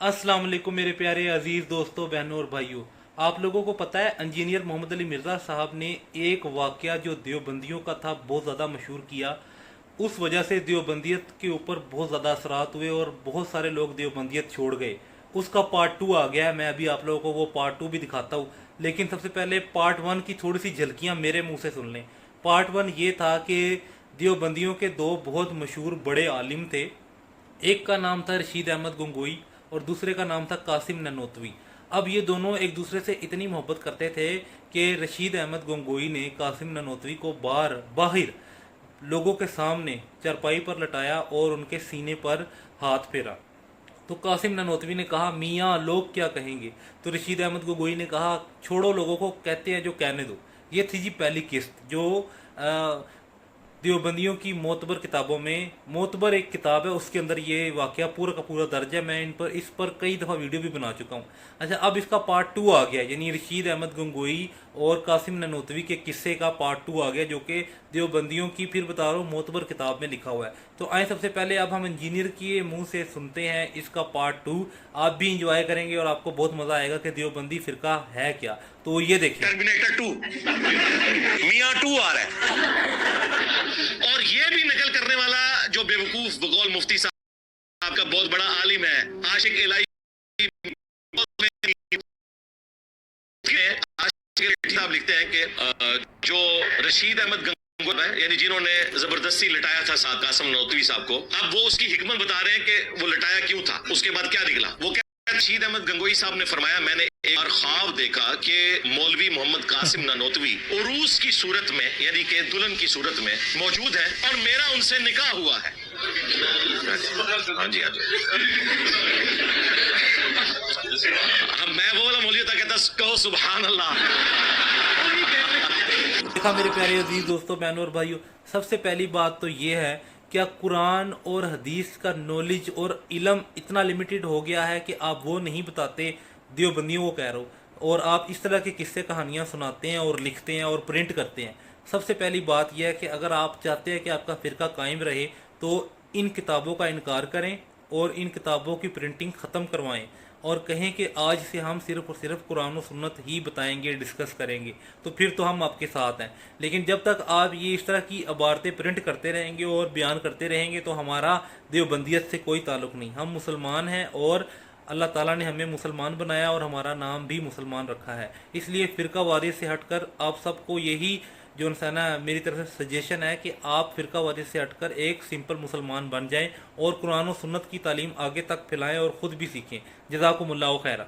अस्सलाम वालेकुम मेरे प्यारे अजीज़ दोस्तों, बहनों और भाइयों। आप लोगों को पता है इंजीनियर मोहम्मद अली मिर्ज़ा साहब ने एक वाक़या जो देवबंदियों का था बहुत ज़्यादा मशहूर किया। उस वजह से देवबंदियत के ऊपर बहुत ज़्यादा असरात हुए और बहुत सारे लोग देवबंदियत छोड़ गए। उसका पार्ट टू आ गया है, मैं अभी आप लोगों को वो पार्ट टू भी दिखाता हूँ। लेकिन सबसे पहले पार्ट वन की थोड़ी सी झलकियाँ मेरे मुँह से सुन लें। पार्ट वन ये था कि देवबंदियों के दो बहुत मशहूर बड़े आलिम थे। एक का नाम था रशीद अहमद गंगोई और दूसरे का नाम था कासिम ननोतवी। अब ये दोनों एक दूसरे से इतनी मोहब्बत करते थे कि रशीद अहमद गंगोई ने कासिम ननोतवी को बाहर लोगों के सामने चरपाई पर लटाया और उनके सीने पर हाथ फेरा। तो कासिम ननोतवी ने कहा, मियाँ लोग क्या कहेंगे। तो रशीद अहमद गंगोई ने कहा, छोड़ो, लोगों को कहते हैं जो कहने दो। ये थी जी पहली किस्त जो देवबंदियों की मोतबर किताबों में, मोतबर एक किताब है उसके अंदर ये वाकया पूरा का पूरा दर्ज है। मैं इस पर कई दफ़ा वीडियो भी बना चुका हूँ। अच्छा, अब इसका पार्ट टू आ गया, यानी रशीद अहमद गंगोई और कासिम ननोतवी के किस्से का पार्ट टू आ गया, जो कि देवबंदियों की, फिर बता रहा हूँ, मोतबर किताब में लिखा हुआ है। तो आए सबसे पहले अब हम इंजीनियर के मुंह से सुनते हैं इसका पार्ट टू। आप भी इंजॉय करेंगे और आपको बहुत मज़ा आएगा कि देवबंदी फिरका है क्या। तो ये देखिए, टर्मिनेटर 2 मियाँ 2 आ रहा है। और ये भी नकल करने वाला जो बेवकूफ बकौल मुफ्ती साहब का बहुत बड़ा आलिम है, आशिक इलाही, किताब लिखते हैं कि जो रशीद अहमद गंगोई है, यानी जिन्होंने जबरदस्ती लटाया था साथ कासिम ननोतवी साहब को, अब वो उसकी हिकमत बता रहे हैं कि वो लटाया क्यों था, उसके बाद क्या निकला। वो रशीद अहमद गंगोई साहब ने फरमाया, मैंने एक बार ख्वाब देखा कि मौलवी मोहम्मद कासिम ननोतवी उरूस की सूरत में, यानी कि दुल्हन की सूरत में मौजूद है और मेरा उनसे निकाह हुआ है। हाँ जी, हाँ जी। मैं वो वाला मौलवी था, कहता कहो सुभान अल्लाह। देखा मेरे प्यारे अजीज दोस्तों, बहनों और भाइयों, सबसे पहली बात तो ये है, क्या कुरान और हदीस का नॉलेज और इल्म इतना लिमिटेड हो गया है कि आप वो नहीं बताते, देवबंदियों को कह रहा हूँ, और आप इस तरह की किस्से कहानियाँ सुनाते हैं और लिखते हैं और प्रिंट करते हैं। सबसे पहली बात यह है कि अगर आप चाहते हैं कि आपका फ़िरका कायम रहे तो इन किताबों का इनकार करें और इन किताबों की प्रिंटिंग ख़त्म करवाएं और कहें कि आज से हम सिर्फ और सिर्फ कुरान और सुन्नत ही बताएंगे, डिस्कस करेंगे, तो फिर तो हम आपके साथ हैं। लेकिन जब तक आप ये इस तरह की इबारतें प्रिंट करते रहेंगे और बयान करते रहेंगे तो हमारा देवबंदियत से कोई ताल्लुक़ नहीं। हम मुसलमान हैं और अल्लाह ताला ने हमें मुसलमान बनाया और हमारा नाम भी मुसलमान रखा है। इसलिए फ़िरका वारियत से हटकर आप सबको यही जो है ना, मेरी तरफ से सजेशन है कि आप फ़िरका वारियत से हटकर एक सिंपल मुसलमान बन जाएं और कुरान और सुन्नत की तालीम आगे तक फैलाएं और ख़ुद भी सीखें। जज़ाकुमुल्लाहु खैरा।